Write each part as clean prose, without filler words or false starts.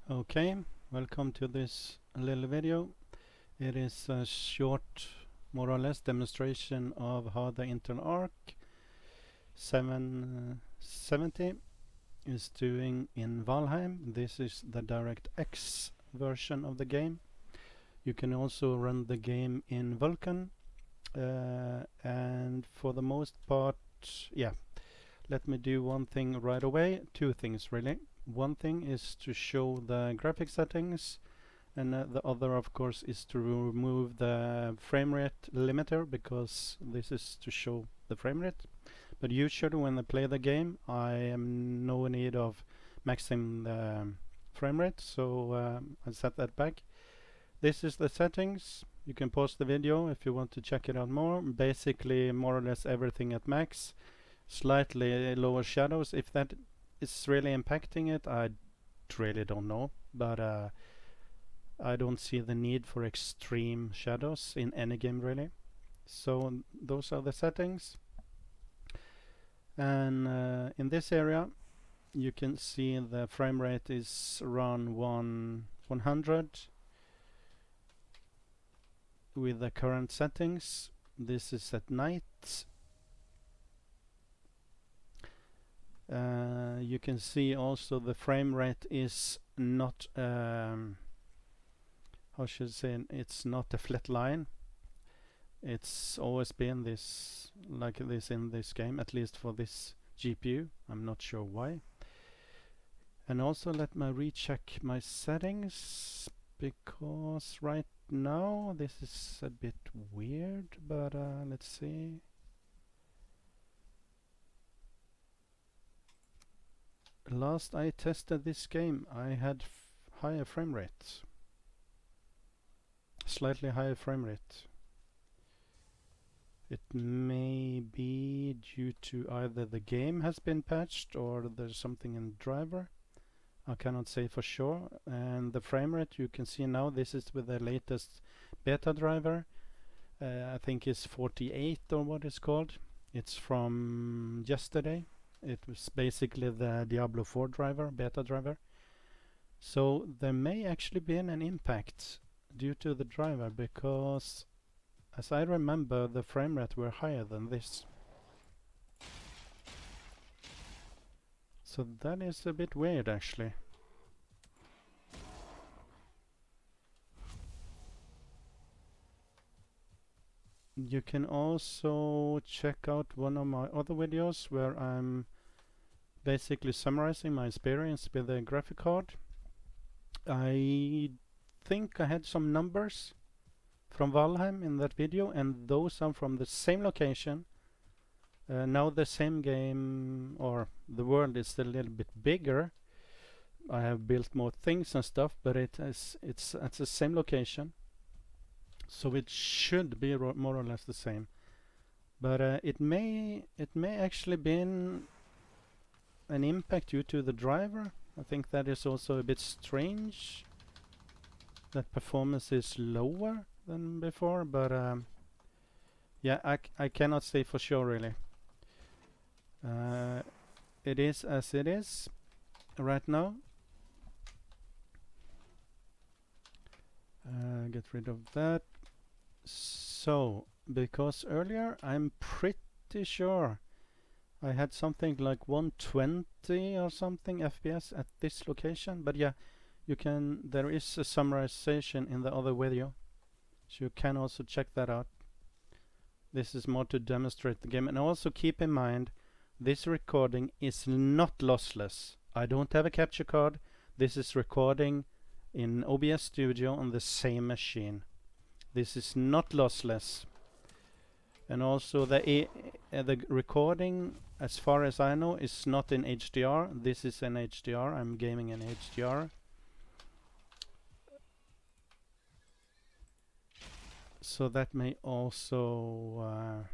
Okay, welcome to this little video. It is a short, more or less, demonstration of how the Intel Arc 770 is doing in Valheim. This is the DirectX version of the game. You can also run the game in Vulkan, and for the most part, let me do one thing right away. Two things really. One thing is to show the graphic settings, and the other of course is to remove the frame rate limiter, because this is to show the frame rate. But usually when I play the game I am no need of maxing the frame rate, so I set that back. This is the settings. You can pause the video if you want to check it out more. Basically more or less everything at max. Slightly lower shadows. If that is really impacting it, I really don't know, but I don't see the need for extreme shadows in any game really. So those are the settings, and in this area you can see the frame rate is around 100 with the current settings. This is at night. You can see also the frame rate is not how should I say, it's not a flat line. It's always been this like this in this game, at least for this GPU. I'm not sure why. And also let me recheck my settings, because right now this is a bit weird, but let's see. Last I tested this game I had higher frame rate, slightly higher frame rate. It may be due to either the game has been patched or there's something in the driver. I cannot say for sure. And the frame rate you can see now, this is with the latest beta driver. I think it's 48 or what it's called. It's from yesterday. It was basically the Diablo 4 driver, beta driver. So there may actually be an impact due to the driver, because as I remember the frame rate were higher than this. So that is a bit weird actually. You can also check out one of my other videos where I'm basically summarizing my experience with the graphic card. I think I had some numbers from Valheim in that video, and those are from the same location. Now the same game, or the world is a little bit bigger. I have built more things and stuff, but it's at the same location, so it should be more or less the same. But it may actually been an impact due to the driver. I think that is also a bit strange that performance is lower than before, but yeah, I cannot say for sure really. It is as it is right now. Get rid of that. So because earlier I'm pretty sure I had something like 120 or something FPS at this location, but yeah, you can, there is a summarization in the other video, so you can also check that out. This is more to demonstrate the game. And also keep in mind, this recording is not lossless. I don't have a capture card. This is recording in OBS Studio on the same machine. This is not lossless. And also the recording, as far as I know, is not in HDR. This is in HDR. I'm gaming in HDR. So that may also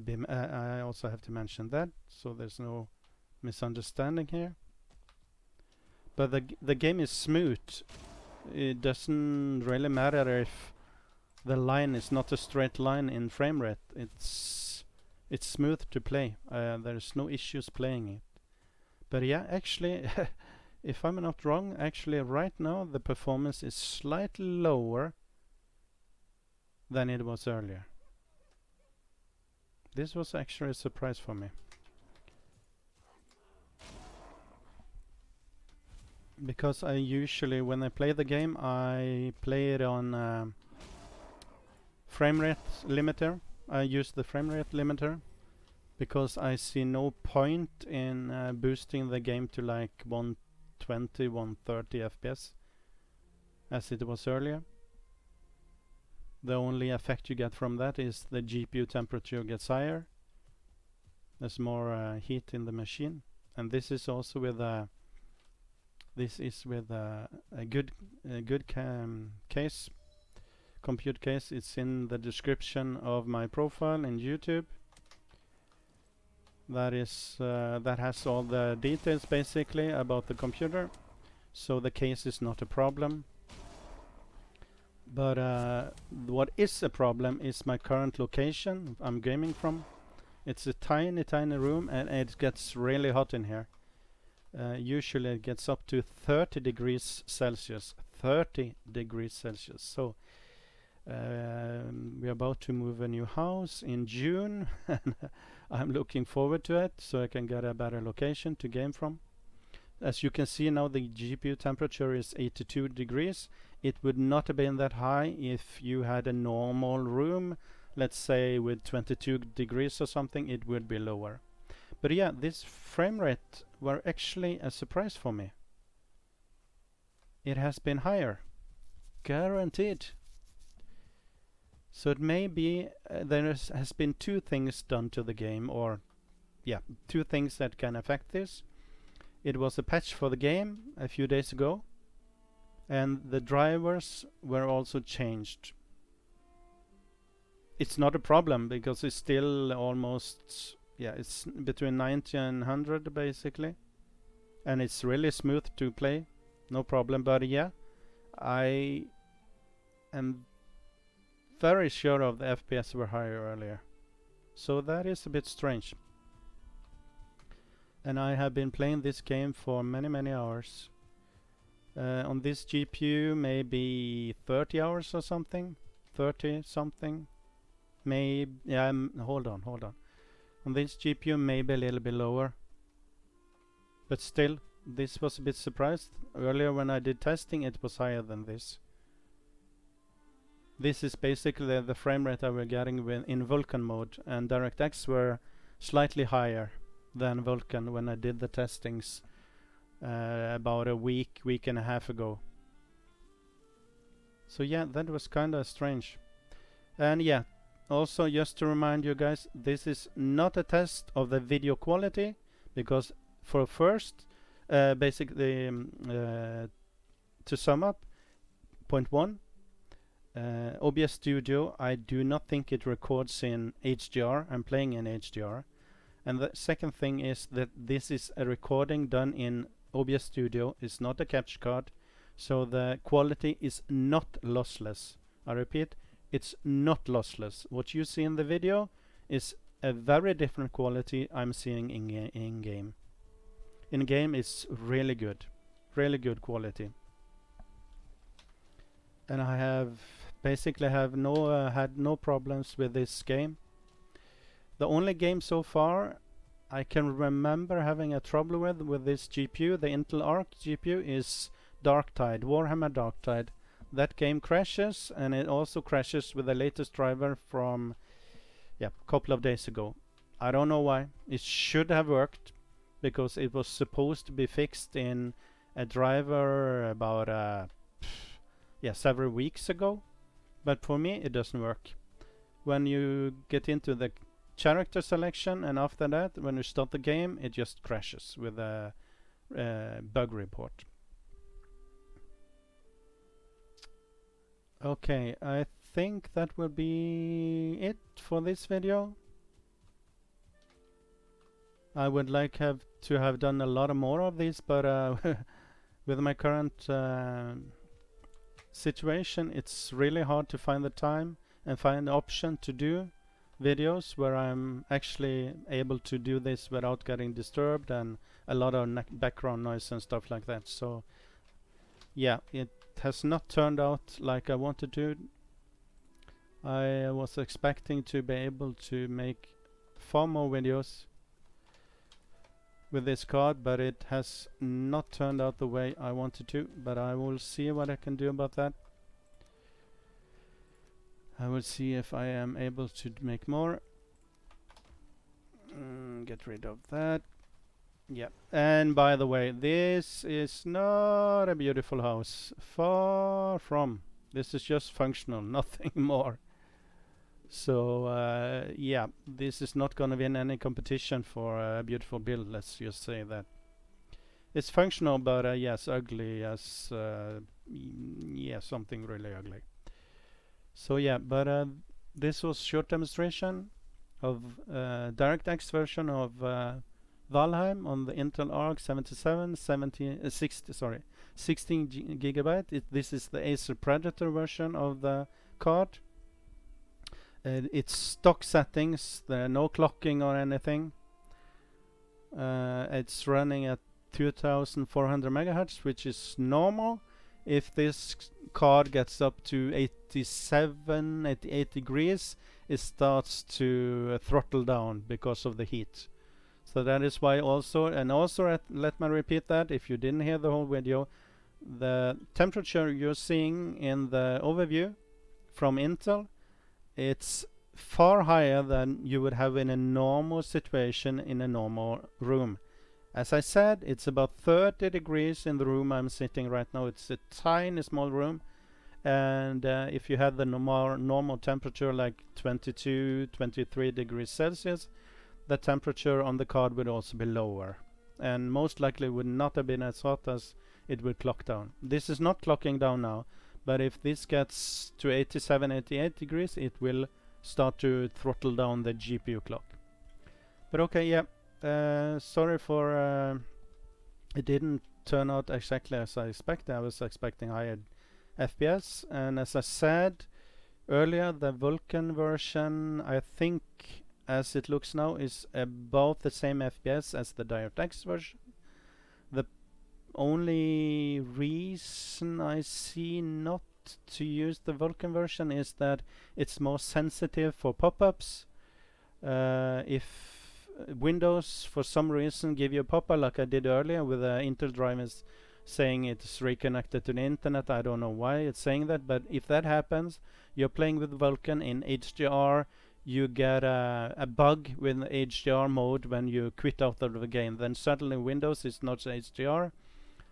be I also have to mention that, so there's no misunderstanding here. But the game is smooth. It doesn't really matter if the line is not a straight line in frame rate. It's smooth to play. There's no issues playing it. But yeah, actually If I'm not wrong, actually right now the performance is slightly lower than it was earlier. This was actually a surprise for me. Because I usually, when I play the game, I play it on frame rate limiter. I use the frame rate limiter because I see no point in boosting the game to like 120, 130 FPS as it was earlier. The only effect you get from that is the GPU temperature gets higher. There's more heat in the machine, and this is also with a good case, compute case. It's in the description of my profile in YouTube. That has all the details basically about the computer, so the case is not a problem. But what is a problem is my current location I'm gaming from. It's a tiny room, and it gets really hot in here. Usually it gets up to 30 degrees Celsius. 30 degrees Celsius. So we're about to move a new house in June, and I'm looking forward to it so I can get a better location to game from. As you can see now, the GPU temperature is 82 degrees. It would not have been that high if you had a normal room, let's say with 22 degrees or something. It would be lower. But yeah, this frame rate were actually a surprise for me. It has been higher, guaranteed. So it may be there has been two things done to the game, or yeah, two things that can affect this. It was a patch for the game a few days ago, and the drivers were also changed. It's not a problem because it's still almost, yeah, it's between 90 and 100 basically, and it's really smooth to play, no problem. But yeah, I am very sure of the FPS were higher earlier, so that is a bit strange. And I have been playing this game for many hours. On this GPU maybe 30 hours or something, 30 something. Maybe, yeah, hold on. On this GPU maybe a little bit lower. But still, this was a bit surprised. Earlier when I did testing it was higher than this. This is basically the frame rate I was getting in Vulkan mode, and DirectX were slightly higher than Vulkan when I did the testings about a week and a half ago. So yeah, that was kinda strange. And yeah, also just to remind you guys, this is not a test of the video quality, because for first, basically to sum up, point one, OBS Studio, I do not think it records in HDR. I'm playing in HDR. And the second thing is that this is a recording done in OBS Studio. It's not a capture card, so the quality is not lossless. I repeat, it's not lossless. What you see in the video is a very different quality I'm seeing in game. In game it's really good quality. And I have basically had no problems with this game. The only game so far I can remember having a trouble with this GPU, the Intel Arc GPU, is Darktide, Warhammer Darktide. That game crashes, and it also crashes with the latest driver from a couple of days ago. I don't know why. It should have worked because it was supposed to be fixed in a driver about several weeks ago. But for me it doesn't work. When you get into the character selection and after that when you start the game, it just crashes with a bug report. Okay, I think that will be it for this video. I would like to have done a lot more of these, but with my current situation, it's really hard to find the time and find the option to do videos where I'm actually able to do this without getting disturbed and a lot of background noise and stuff like that. So yeah, it has not turned out like I wanted to. I was expecting to be able to make far more videos with this card, but it has not turned out the way I wanted to. But I will see what I can do about that. I will see if I am able to make more. Get rid of that. Yeah. And by the way, this is not a beautiful house. Far from. This is just functional, nothing more. So yeah, this is not gonna win any competition for a beautiful build, let's just say that. It's functional, but yes, ugly as yeah, something really ugly. So yeah, but this was short demonstration of DirectX version of Valheim on the Intel Arc 77 16GB. This is the Acer Predator version of the card. It's stock settings, there are no clocking or anything. It's running at 2400 megahertz, which is normal. If this card gets up to 87, 88 degrees, it starts to throttle down because of the heat. So that is why also, and also let me repeat that if you didn't hear the whole video, the temperature you're seeing in the overview from Intel, it's far higher than you would have in a normal situation in a normal room. As I said, it's about 30 degrees in the room I'm sitting right now. It's a tiny small room, and if you had the normal temperature like 22, 23 degrees Celsius, the temperature on the card would also be lower, and most likely would not have been as hot as it would clock down. This is not clocking down now, but if this gets to 87, 88 degrees, it will start to throttle down the GPU clock. But okay, yeah. Sorry for it didn't turn out exactly as I expected. I was expecting higher FPS, and as I said earlier, the Vulkan version, I think as it looks now, is about the same FPS as the DirectX version. The only reason I see not to use the Vulkan version is that it's more sensitive for pop-ups. If Windows for some reason give you a pop-up like I did earlier with the Intel drivers saying it's reconnected to the internet, I don't know why it's saying that, but if that happens, you're playing with Vulkan in HDR, you get a bug with HDR mode when you quit out of the game. Then suddenly Windows is not HDR,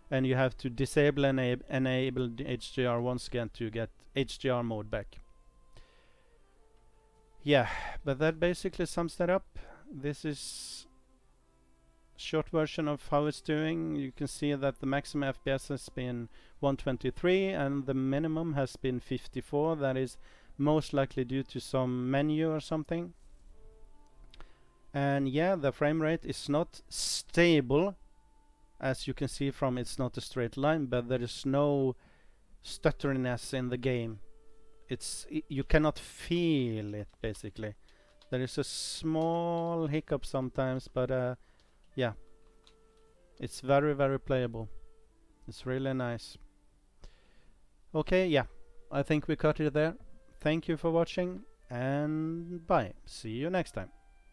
and you have to disable and enable the HDR once again to get HDR mode back. Yeah, but that basically sums that up. This is short version of how it's doing. You can see that the maximum FPS has been 123 and the minimum has been 54. That is most likely due to some menu or something. And yeah, the frame rate is not stable. As you can see from, it's not a straight line, but there is no stutteriness in the game. You cannot feel it basically. There is a small hiccup sometimes, but yeah, it's very, very playable. It's really nice. Okay, yeah, I think we cut it there. Thank you for watching, and bye. See you next time.